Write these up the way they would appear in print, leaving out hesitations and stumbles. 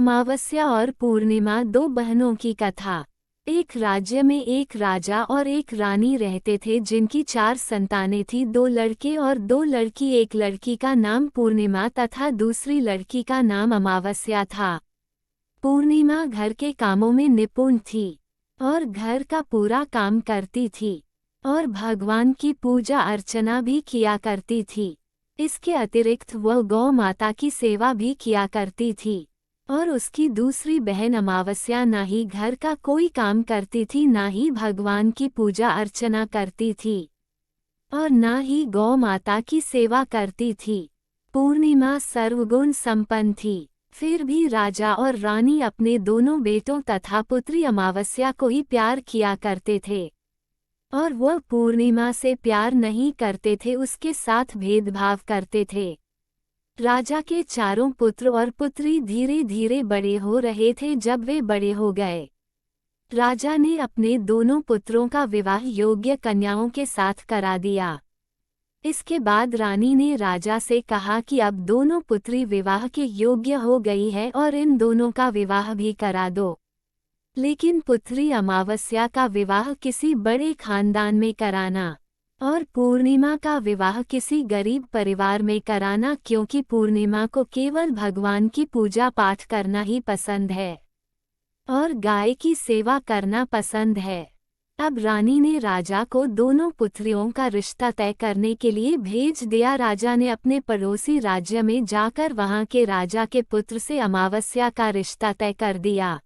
अमावस्या और पूर्णिमा, दो बहनों की कथा। एक राज्य में एक राजा और एक रानी रहते थे जिनकी 4 संतानें थीं, 2 लड़के और 2 लड़की। एक लड़की का नाम पूर्णिमा तथा दूसरी लड़की का नाम अमावस्या था। पूर्णिमा घर के कामों में निपुण थी और घर का पूरा काम करती थी और भगवान की पूजा अर्चना भी किया करती थी। इसके अतिरिक्त वह गौ माता की सेवा भी किया करती थी। और उसकी दूसरी बहन अमावस्या ना ही घर का कोई काम करती थी, ना ही भगवान की पूजा अर्चना करती थी और ना ही गौ माता की सेवा करती थी। पूर्णिमा सर्वगुण संपन्न थी, फिर भी राजा और रानी अपने दोनों बेटों तथा पुत्री अमावस्या को ही प्यार किया करते थे और वह पूर्णिमा से प्यार नहीं करते थे, उसके साथ भेदभाव करते थे। राजा के चारों पुत्र और पुत्री धीरे धीरे बड़े हो रहे थे। जब वे बड़े हो गए, राजा ने अपने दोनों पुत्रों का विवाह योग्य कन्याओं के साथ करा दिया। इसके बाद रानी ने राजा से कहा कि अब दोनों पुत्री विवाह के योग्य हो गई है और इन दोनों का विवाह भी करा दो। लेकिन पुत्री अमावस्या का विवाह किसी बड़े खानदान में कराना और पूर्णिमा का विवाह किसी गरीब परिवार में कराना, क्योंकि पूर्णिमा को केवल भगवान की पूजा पाठ करना ही पसंद है और गाय की सेवा करना पसंद है। अब रानी ने राजा को दोनों पुत्रियों का रिश्ता तय करने के लिए भेज दिया। राजा ने अपने पड़ोसी राज्य में जाकर वहां के राजा के पुत्र से अमावस्या का रिश्ता तय कर दिया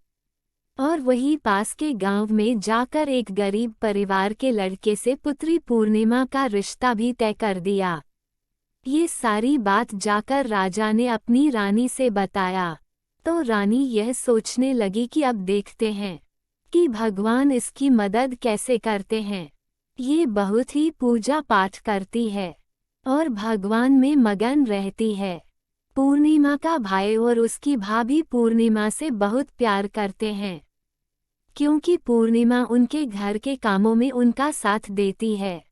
और वहीं पास के गांव में जाकर एक गरीब परिवार के लड़के से पुत्री पूर्णिमा का रिश्ता भी तय कर दिया। ये सारी बात जाकर राजा ने अपनी रानी से बताया तो रानी यह सोचने लगी कि अब देखते हैं कि भगवान इसकी मदद कैसे करते हैं। ये बहुत ही पूजा पाठ करती है और भगवान में मगन रहती है। पूर्णिमा का भाई और उसकी भाभी पूर्णिमा से बहुत प्यार करते हैं, क्योंकि पूर्णिमा उनके घर के कामों में उनका साथ देती है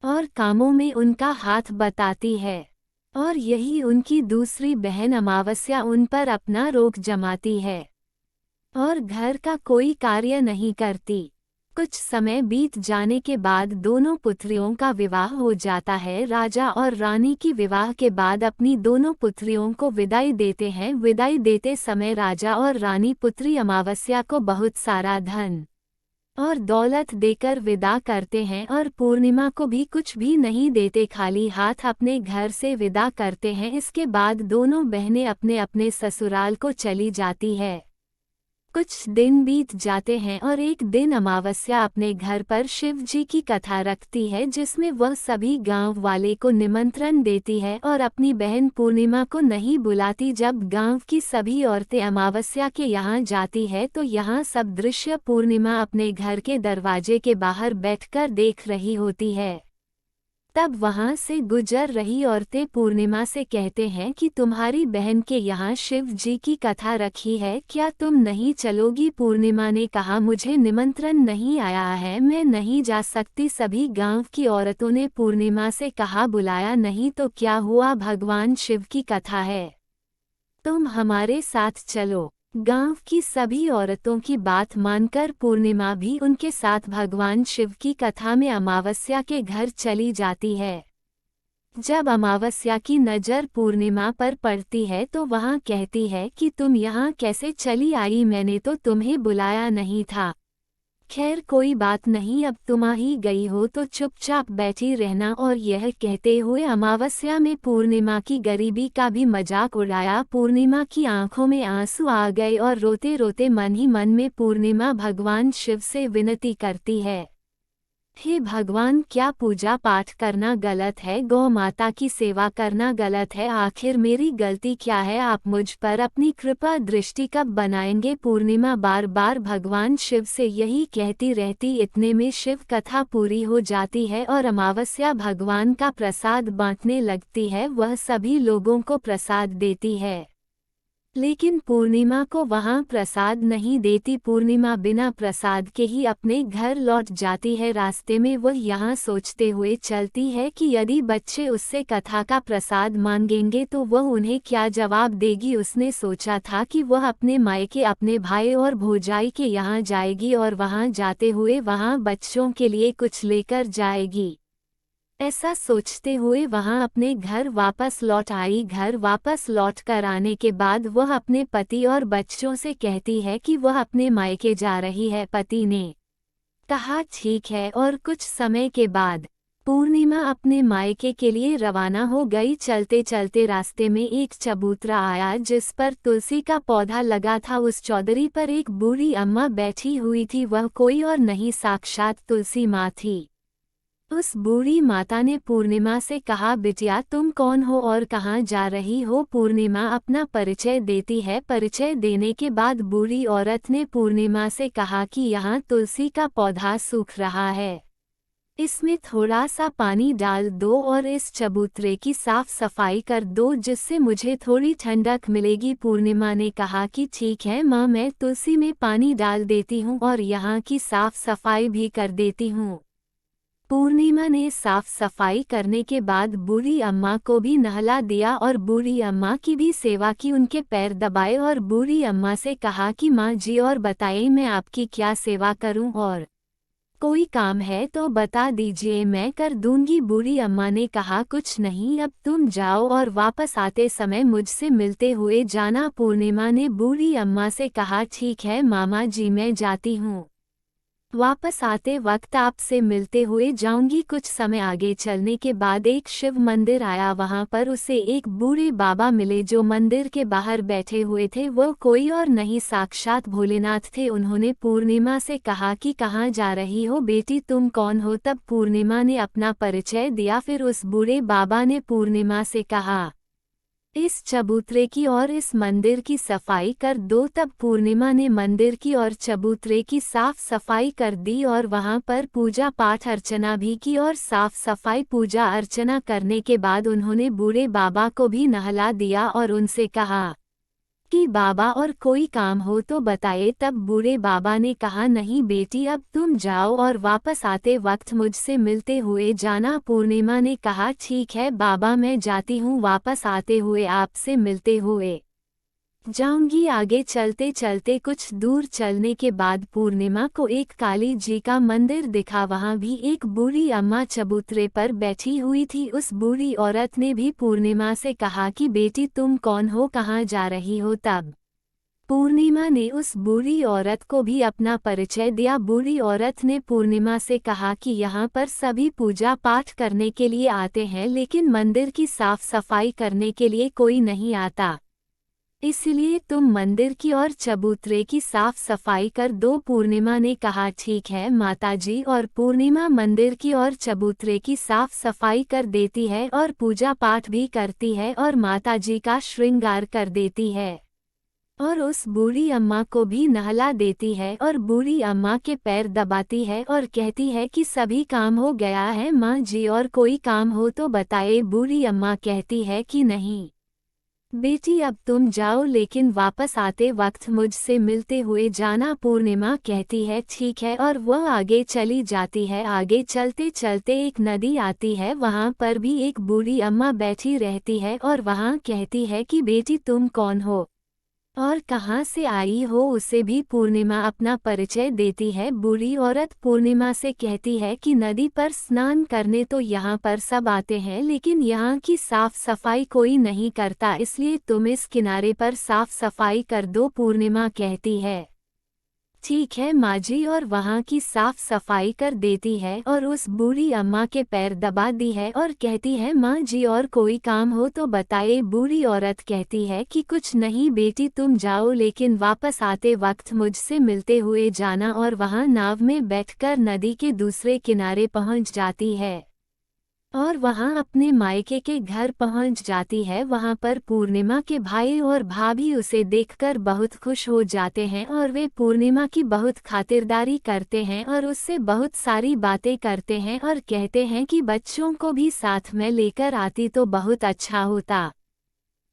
और कामों में उनका हाथ बटाती है और यही उनकी दूसरी बहन अमावस्या उन पर अपना रोक जमाती है और घर का कोई कार्य नहीं करती। कुछ समय बीत जाने के बाद दोनों पुत्रियों का विवाह हो जाता है। राजा और रानी की विवाह के बाद अपनी दोनों पुत्रियों को विदाई देते हैं। विदाई देते समय राजा और रानी पुत्री अमावस्या को बहुत सारा धन और दौलत देकर विदा करते हैं और पूर्णिमा को भी कुछ भी नहीं देते, खाली हाथ अपने घर से विदा करते हैं। इसके बाद दोनों बहनें अपने अपने ससुराल को चली जाती है। कुछ दिन बीत जाते हैं और एक दिन अमावस्या अपने घर पर शिव जी की कथा रखती है, जिसमें वह सभी गांव वाले को निमंत्रण देती है और अपनी बहन पूर्णिमा को नहीं बुलाती। जब गांव की सभी औरतें अमावस्या के यहाँ जाती है तो यहाँ सब दृश्य पूर्णिमा अपने घर के दरवाजे के बाहर बैठकर देख रही होती है। तब वहां से गुजर रही औरतें पूर्णिमा से कहते हैं कि तुम्हारी बहन के यहाँ शिव जी की कथा रखी है, क्या तुम नहीं चलोगी? पूर्णिमा ने कहा, मुझे निमंत्रण नहीं आया है, मैं नहीं जा सकती। सभी गांव की औरतों ने पूर्णिमा से कहा, बुलाया नहीं तो क्या हुआ, भगवान शिव की कथा है, तुम हमारे साथ चलो। गांव की सभी औरतों की बात मानकर पूर्णिमा भी उनके साथ भगवान शिव की कथा में अमावस्या के घर चली जाती है। जब अमावस्या की नज़र पूर्णिमा पर पड़ती है तो वहां कहती है कि तुम यहाँ कैसे चली आई, मैंने तो तुम्हें बुलाया नहीं था। खैर कोई बात नहीं, अब तुम आ ही गई हो तो चुपचाप बैठी रहना। और यह कहते हुए अमावस्या में पूर्णिमा की गरीबी का भी मजाक उड़ाया। पूर्णिमा की आंखों में आंसू आ गए और रोते रोते मन ही मन में पूर्णिमा भगवान शिव से विनती करती है, हे भगवान, क्या पूजा पाठ करना गलत है? गौ माता की सेवा करना गलत है? आखिर मेरी गलती क्या है? आप मुझ पर अपनी कृपा दृष्टि कब बनाएंगे? पूर्णिमा बार बार भगवान शिव से यही कहती रहती। इतने में शिव कथा पूरी हो जाती है और अमावस्या भगवान का प्रसाद बांटने लगती है। वह सभी लोगों को प्रसाद देती है। लेकिन पूर्णिमा को वहाँ प्रसाद नहीं देती। पूर्णिमा बिना प्रसाद के ही अपने घर लौट जाती है। रास्ते में वह यहाँ सोचते हुए चलती है कि यदि बच्चे उससे कथा का प्रसाद मांगेंगे तो वह उन्हें क्या जवाब देगी। उसने सोचा था कि वह अपने मायके अपने भाई और भौजाई के यहाँ जाएगी और वहाँ जाते हुए वहाँ बच्चों के लिए कुछ लेकर जाएगी। ऐसा सोचते हुए वहां अपने घर वापस लौट आई। घर वापस लौट कर आने के बाद वह अपने पति और बच्चों से कहती है कि वह अपने मायके जा रही है। पति ने कहा ठीक है और कुछ समय के बाद पूर्णिमा अपने मायके के लिए रवाना हो गई। चलते चलते रास्ते में एक चबूतरा आया जिस पर तुलसी का पौधा लगा था। उस चौधरी पर एक बूढ़ी अम्मा बैठी हुई थी। वह कोई और नहीं साक्षात तुलसी माँ थी। उस बूढ़ी माता ने पूर्णिमा से कहा बिटिया तुम कौन हो और कहाँ जा रही हो। पूर्णिमा अपना परिचय देती है। परिचय देने के बाद बूढ़ी औरत ने पूर्णिमा से कहा कि यहाँ तुलसी का पौधा सूख रहा है, इसमें थोड़ा सा पानी डाल दो और इस चबूतरे की साफ सफाई कर दो जिससे मुझे थोड़ी ठंडक मिलेगी। पूर्णिमा ने कहा कि ठीक है माँ, मैं तुलसी में पानी डाल देती हूँ और यहाँ की साफ सफाई भी कर देती हूँ। पूर्णिमा ने साफ सफाई करने के बाद बूढ़ी अम्मा को भी नहला दिया और बूढ़ी अम्मा की भी सेवा की। उनके पैर दबाए और बूढ़ी अम्मा से कहा कि माँ जी और बताइए मैं आपकी क्या सेवा करूं और कोई काम है तो बता दीजिए, मैं कर दूंगी। बूढ़ी अम्मा ने कहा कुछ नहीं, अब तुम जाओ और वापस आते समय मुझसे मिलते हुए जाना। पूर्णिमा ने बूढ़ी अम्मा से कहा ठीक है मामा जी, मैं जाती हूँ, वापस आते वक्त आपसे मिलते हुए जाऊंगी। कुछ समय आगे चलने के बाद एक शिव मंदिर आया। वहां पर उसे एक बूढ़े बाबा मिले जो मंदिर के बाहर बैठे हुए थे। वह कोई और नहीं साक्षात भोलेनाथ थे। उन्होंने पूर्णिमा से कहा कि कहाँ जा रही हो बेटी, तुम कौन हो। तब पूर्णिमा ने अपना परिचय दिया। फिर उस बूढ़े बाबा ने पूर्णिमा से कहा इस चबूतरे की और इस मंदिर की सफाई कर दो। तब पूर्णिमा ने मंदिर की और चबूतरे की साफ सफाई कर दी और वहां पर पूजा पाठ अर्चना भी की। और साफ सफाई पूजा अर्चना करने के बाद उन्होंने बूढ़े बाबा को भी नहला दिया और उनसे कहा कि बाबा और कोई काम हो तो बताए। तब बूढ़े बाबा ने कहा नहीं बेटी, अब तुम जाओ और वापस आते वक्त मुझसे मिलते हुए जाना। पूर्णिमा ने कहा ठीक है बाबा, मैं जाती हूँ, वापस आते हुए आपसे मिलते हुए जाऊंगी। आगे चलते चलते कुछ दूर चलने के बाद पूर्णिमा को एक काली जी का मंदिर दिखा। वहां भी एक बूढ़ी अम्मा चबूतरे पर बैठी हुई थी। उस बूढ़ी औरत ने भी पूर्णिमा से कहा कि बेटी तुम कौन हो, कहाँ जा रही हो। तब पूर्णिमा ने उस बूढ़ी औरत को भी अपना परिचय दिया। बूढ़ी औरत ने पूर्णिमा से कहा कि यहाँ पर सभी पूजा पाठ करने के लिए आते हैं लेकिन मंदिर की साफ सफाई करने के लिए कोई नहीं आता, इसलिए तुम मंदिर की और चबूतरे की साफ सफाई कर दो। पूर्णिमा ने कहा ठीक है माताजी, और पूर्णिमा मंदिर की और चबूतरे की साफ सफाई कर देती है और पूजा पाठ भी करती है और माताजी का श्रृंगार कर देती है और उस बूढ़ी अम्मा को भी नहला देती है और बूढ़ी अम्मा के पैर दबाती है और कहती है कि सभी काम हो गया है माँ जी और कोई काम हो तो बताए। बूढ़ी अम्मा कहती है कि नहीं बेटी, अब तुम जाओ लेकिन वापस आते वक्त मुझसे मिलते हुए जाना। पूर्णिमा कहती है ठीक है और वह आगे चली जाती है। आगे चलते चलते एक नदी आती है। वहां पर भी एक बूढ़ी अम्मा बैठी रहती है और वहां कहती है कि बेटी तुम कौन हो और कहाँ से आई हो। उसे भी पूर्णिमा अपना परिचय देती है। बूढ़ी औरत पूर्णिमा से कहती है कि नदी पर स्नान करने तो यहाँ पर सब आते हैं लेकिन यहाँ की साफ सफाई कोई नहीं करता, इसलिए तुम इस किनारे पर साफ सफाई कर दो। पूर्णिमा कहती है ठीक है माँ जी, और वहाँ की साफ सफाई कर देती है और उस बूढ़ी अम्मा के पैर दबा दी है और कहती है माँ जी और कोई काम हो तो बताए। बूढ़ी औरत कहती है कि कुछ नहीं बेटी, तुम जाओ लेकिन वापस आते वक्त मुझसे मिलते हुए जाना। और वहाँ नाव में बैठकर नदी के दूसरे किनारे पहुँच जाती है और वहां अपने मायके के घर पहुंच जाती है। वहां पर पूर्णिमा के भाई और भाभी उसे देखकर बहुत खुश हो जाते हैं और वे पूर्णिमा की बहुत खातिरदारी करते हैं और उससे बहुत सारी बातें करते हैं और कहते हैं कि बच्चों को भी साथ में लेकर आती तो बहुत अच्छा होता।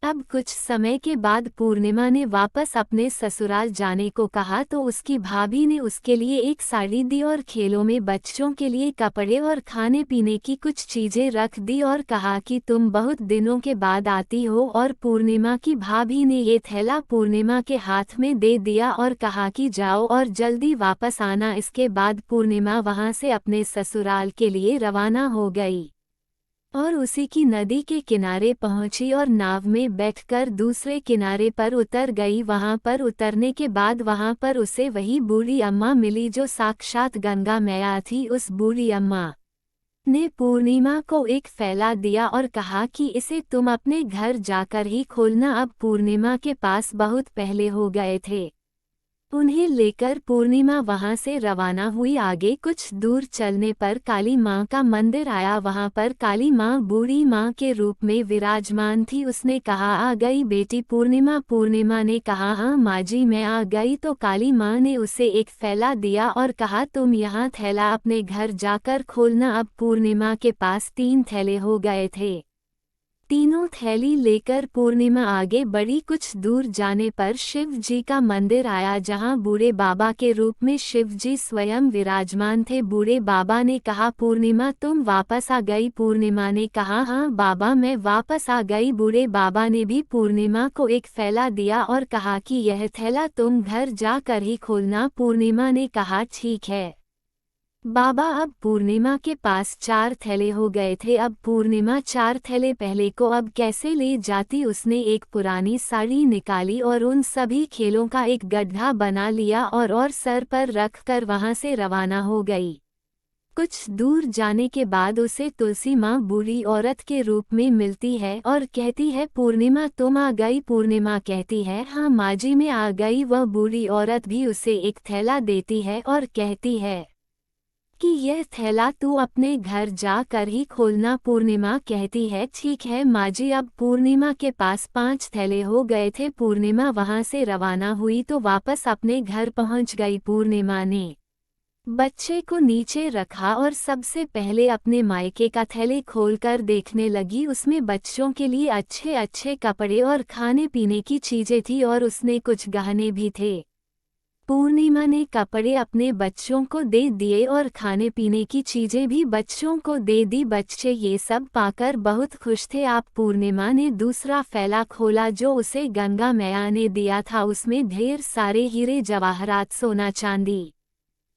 अब कुछ समय के बाद पूर्णिमा ने वापस अपने ससुराल जाने को कहा तो उसकी भाभी ने उसके लिए एक साड़ी दी और खेलों में बच्चों के लिए कपड़े और खाने पीने की कुछ चीजें रख दी और कहा कि तुम बहुत दिनों के बाद आती हो। और पूर्णिमा की भाभी ने ये थैला पूर्णिमा के हाथ में दे दिया और कहा कि जाओ और जल्दी वापस आना। इसके बाद पूर्णिमा वहां से अपने ससुराल के लिए रवाना हो गई और उसी की नदी के किनारे पहुंची और नाव में बैठकर दूसरे किनारे पर उतर गई। वहां पर उतरने के बाद वहां पर उसे वही बूढ़ी अम्मा मिली जो साक्षात गंगा मैया थी। उस बूढ़ी अम्मा ने पूर्णिमा को एक फैला दिया और कहा कि इसे तुम अपने घर जाकर ही खोलना। अब पूर्णिमा के पास बहुत पहले हो गए थे। उन्हें लेकर पूर्णिमा वहां से रवाना हुई। आगे कुछ दूर चलने पर काली माँ का मंदिर आया। वहां पर काली माँ बूढ़ी माँ के रूप में विराजमान थी। उसने कहा, आ गई बेटी पूर्णिमा। पूर्णिमा ने कहा, हाँ माँ जी मैं आ गई। तो काली माँ ने उसे एक फैला दिया और कहा, तुम यहाँ थैला अपने घर जाकर खोलना। अब पूर्णिमा के पास 3 थैले हो गए थे। तीनों थैली लेकर पूर्णिमा आगे बढ़ी। कुछ दूर जाने पर शिव जी का मंदिर आया जहां बूढ़े बाबा के रूप में शिव जी स्वयं विराजमान थे। बूढ़े बाबा ने कहा, पूर्णिमा तुम वापस आ गई। पूर्णिमा ने कहा, हाँ बाबा मैं वापस आ गई। बूढ़े बाबा ने भी पूर्णिमा को एक थैला दिया और कहा कि यह थैला तुम घर जाकर ही खोलना। पूर्णिमा ने कहा, ठीक है बाबा। अब पूर्णिमा के पास 4 थैले हो गए थे। अब पूर्णिमा 4 थैले पहले को अब कैसे ले जाती। उसने एक पुरानी साड़ी निकाली और उन सभी खेलों का एक गड्ढा बना लिया और सर पर रखकर वहां से रवाना हो गई। कुछ दूर जाने के बाद उसे तुलसी माँ बूढ़ी औरत के रूप में मिलती है और कहती है, पूर्णिमा तुम आ गई। पूर्णिमा कहती है, हाँ माँ जी मैं आ गई। वह बूढ़ी औरत भी उसे एक थैला देती है और कहती है कि यह थैला तू अपने घर जा कर ही खोलना। पूर्णिमा कहती है, ठीक है माँ जी। अब पूर्णिमा के पास 5 थैले हो गए थे। पूर्णिमा वहां से रवाना हुई तो वापस अपने घर पहुंच गई। पूर्णिमा ने बच्चे को नीचे रखा और सबसे पहले अपने मायके का थैले खोलकर देखने लगी। उसमें बच्चों के लिए अच्छे अच्छे कपड़े और खाने पीने की चीजें थी और उसने कुछ गहने भी थे। पूर्णिमा ने कपड़े अपने बच्चों को दे दिए और खाने पीने की चीजें भी बच्चों को दे दी। बच्चे ये सब पाकर बहुत खुश थे। आप पूर्णिमा ने दूसरा फैला खोला जो उसे गंगा मैया ने दिया था। उसमें ढेर सारे हीरे जवाहरात सोना चांदी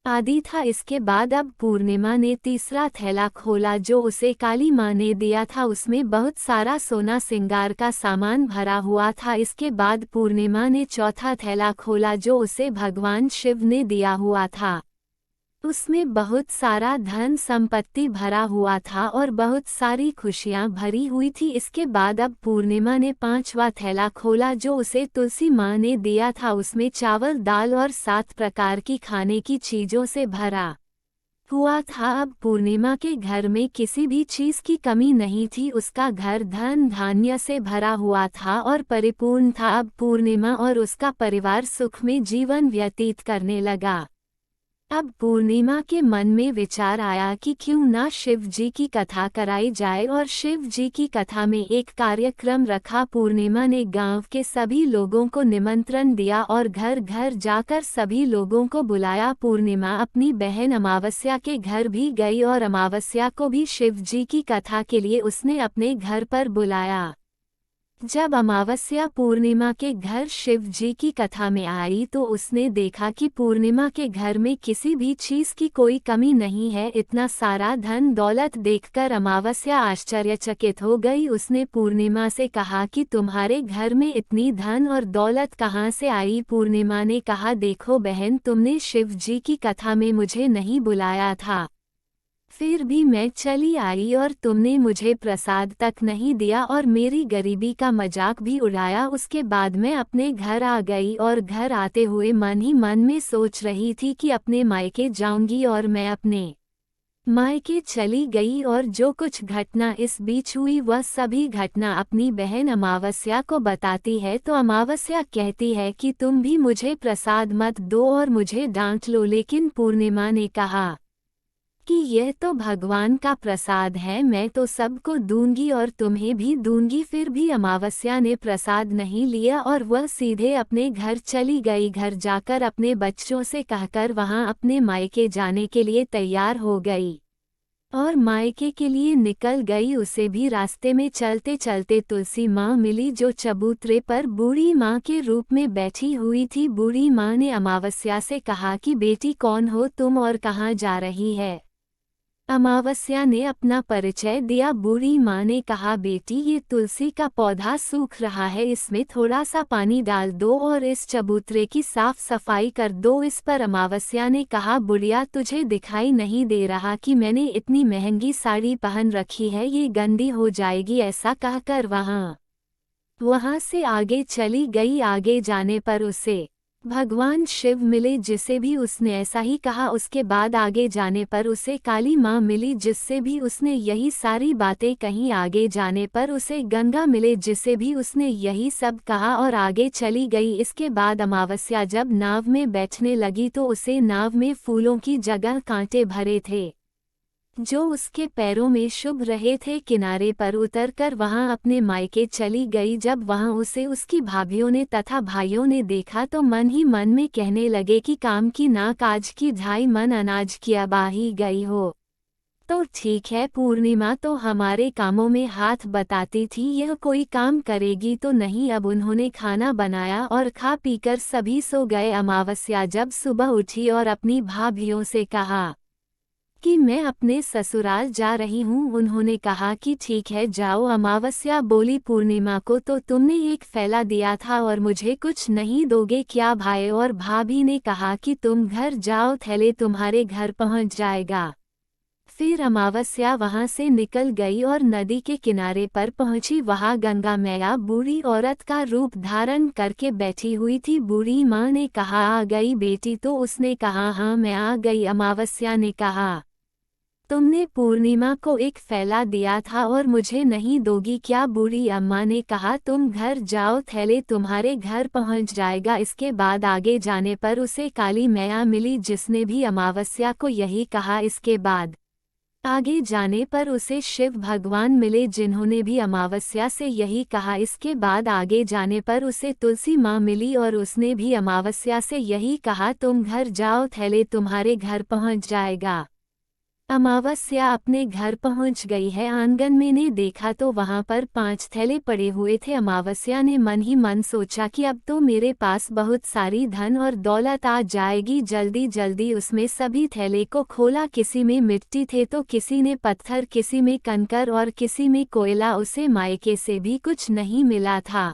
आदि था। इसके बाद अब पूर्णिमा ने तीसरा थैला खोला जो उसे काली माँ ने दिया था। उसमें बहुत सारा सोना श्रृंगार का सामान भरा हुआ था। इसके बाद पूर्णिमा ने चौथा थैला खोला जो उसे भगवान शिव ने दिया हुआ था। उसमें बहुत सारा धन संपत्ति भरा हुआ था और बहुत सारी खुशियां भरी हुई थी। इसके बाद अब पूर्णिमा ने 5वां थैला खोला जो उसे तुलसी माँ ने दिया था। उसमें चावल दाल और 7 प्रकार की खाने की चीजों से भरा हुआ था। अब पूर्णिमा के घर में किसी भी चीज की कमी नहीं थी। उसका घर धन धान्य से भरा हुआ था और परिपूर्ण था। अब पूर्णिमा और उसका परिवार सुख में जीवन व्यतीत करने लगा। अब पूर्णिमा के मन में विचार आया कि क्यों ना शिव जी की कथा कराई जाए और शिव जी की कथा में एक कार्यक्रम रखा। पूर्णिमा ने गांव के सभी लोगों को निमंत्रण दिया और घर घर जाकर सभी लोगों को बुलाया। पूर्णिमा अपनी बहन अमावस्या के घर भी गई और अमावस्या को भी शिव जी की कथा के लिए उसने अपने घर पर बुलाया। जब अमावस्या पूर्णिमा के घर शिव जी की कथा में आई तो उसने देखा कि पूर्णिमा के घर में किसी भी चीज की कोई कमी नहीं है। इतना सारा धन दौलत देखकर अमावस्या आश्चर्यचकित हो गई। उसने पूर्णिमा से कहा कि तुम्हारे घर में इतनी धन और दौलत कहाँ से आई। पूर्णिमा ने कहा, देखो बहन तुमने शिव जी की कथा में मुझे नहीं बुलाया था, फिर भी मैं चली आई और तुमने मुझे प्रसाद तक नहीं दिया और मेरी गरीबी का मजाक भी उड़ाया। उसके बाद मैं अपने घर आ गई और घर आते हुए मन ही मन में सोच रही थी कि अपने मायके जाऊंगी और मैं अपने मायके चली गई और जो कुछ घटना इस बीच हुई वह सभी घटना अपनी बहन अमावस्या को बताती है। तो अमावस्या कहती है कि तुम भी मुझे प्रसाद मत दो और मुझे डांट लो। लेकिन पूर्णिमा ने कहा कि यह तो भगवान का प्रसाद है, मैं तो सबको दूंगी और तुम्हें भी दूंगी। फिर भी अमावस्या ने प्रसाद नहीं लिया और वह सीधे अपने घर चली गई। घर जाकर अपने बच्चों से कहकर वहां अपने मायके जाने के लिए तैयार हो गई और मायके के लिए निकल गई। उसे भी रास्ते में चलते चलते तुलसी माँ मिली, जो चबूतरे पर बूढ़ी माँ के रूप में बैठी हुई थी। बूढ़ी माँ ने अमावस्या से कहा कि बेटी, कौन हो तुम और कहाँ जा रही है? अमावस्या ने अपना परिचय दिया। बूढ़ी माँ ने कहा, बेटी, ये तुलसी का पौधा सूख रहा है, इसमें थोड़ा सा पानी डाल दो और इस चबूतरे की साफ सफाई कर दो। इस पर अमावस्या ने कहा, बुढ़िया, तुझे दिखाई नहीं दे रहा कि मैंने इतनी महंगी साड़ी पहन रखी है, ये गंदी हो जाएगी। ऐसा कहकर वहां से आगे चली गई। आगे जाने पर उसे भगवान शिव मिले, जिसे भी उसने ऐसा ही कहा। उसके बाद आगे जाने पर उसे काली माँ मिली, जिससे भी उसने यही सारी बातें कहीं। आगे जाने पर उसे गंगा मिले, जिसे भी उसने यही सब कहा और आगे चली गई। इसके बाद अमावस्या जब नाव में बैठने लगी तो उसे नाव में फूलों की जगह कांटे भरे थे, जो उसके पैरों में शुभ रहे थे। किनारे पर उतरकर वहां अपने मायके चली गई। जब वहां उसे उसकी भाभियों ने तथा भाइयों ने देखा तो मन ही मन में कहने लगे कि काम की नाक आज की 2.5 मन अनाज की अबाही गई हो। तो ठीक है, पूर्णिमा तो हमारे कामों में हाथ बताती थी, यह कोई काम करेगी तो नहीं। अब उन्होंने खाना बनाया और खा पीकर सभी सो गए। अमावस्या जब सुबह उठी और अपनी भाभियों से कहा कि मैं अपने ससुराल जा रही हूँ, उन्होंने कहा कि ठीक है, जाओ। अमावस्या बोली, पूर्णिमा को तो तुमने एक फैला दिया था और मुझे कुछ नहीं दोगे क्या? भाई और भाभी ने कहा कि तुम घर जाओ, थैले तुम्हारे घर पहुँच जाएगा। फिर अमावस्या वहां से निकल गई और नदी के किनारे पर पहुंची। वहां गंगा मैया बूढ़ी औरत का रूप धारण करके बैठी हुई थी। बूढ़ी माँ ने कहा, आ गई बेटी? तो उसने कहा, हाँ मैं आ गई। अमावस्या ने कहा, तुमने पूर्णिमा को एक फैला दिया था और मुझे नहीं दोगी क्या? बूढ़ी अम्मा ने कहा, तुम घर जाओ, थैले तुम्हारे घर पहुंच जाएगा। इसके बाद आगे जाने पर उसे काली मैया मिली, जिसने भी अमावस्या को यही कहा। इसके बाद आगे जाने पर उसे शिव भगवान मिले, जिन्होंने भी अमावस्या से यही कहा। इसके बाद आगे जाने पर उसे तुलसी माँ मिली और उसने भी अमावस्या से यही कहा, तुम घर जाओ, थैले तुम्हारे घर पहुंच जाएगा। अमावस्या अपने घर पहुंच गई है। आंगन में ने देखा तो वहां पर 5 थैले पड़े हुए थे। अमावस्या ने मन ही मन सोचा कि अब तो मेरे पास बहुत सारी धन और दौलत आ जाएगी। जल्दी जल्दी उसमें सभी थैले को खोला। किसी में मिट्टी थे तो किसी ने पत्थर, किसी में कंकर और किसी में कोयला। उसे मायके से भी कुछ नहीं मिला था,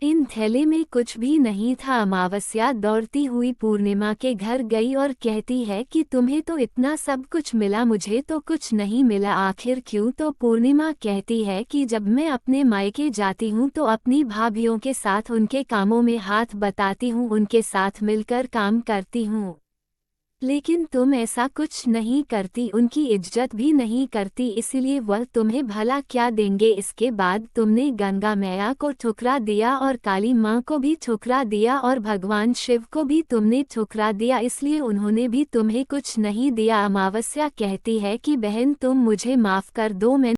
इन थैले में कुछ भी नहीं था। अमावस्या दौड़ती हुई पूर्णिमा के घर गई और कहती है कि तुम्हें तो इतना सब कुछ मिला, मुझे तो कुछ नहीं मिला, आखिर क्यों? तो पूर्णिमा कहती है कि जब मैं अपने मायके जाती हूँ तो अपनी भाभियों के साथ उनके कामों में हाथ बटाती हूँ, उनके साथ मिलकर काम करती हूँ, लेकिन तुम ऐसा कुछ नहीं करती, उनकी इज्जत भी नहीं करती, इसलिए वह तुम्हें भला क्या देंगे? इसके बाद तुमने गंगा मैया को ठुकरा दिया और काली माँ को भी ठुकरा दिया और भगवान शिव को भी तुमने ठुकरा दिया, इसलिए उन्होंने भी तुम्हें कुछ नहीं दिया। अमावस्या कहती है कि बहन, तुम मुझे माफ कर दो, मैं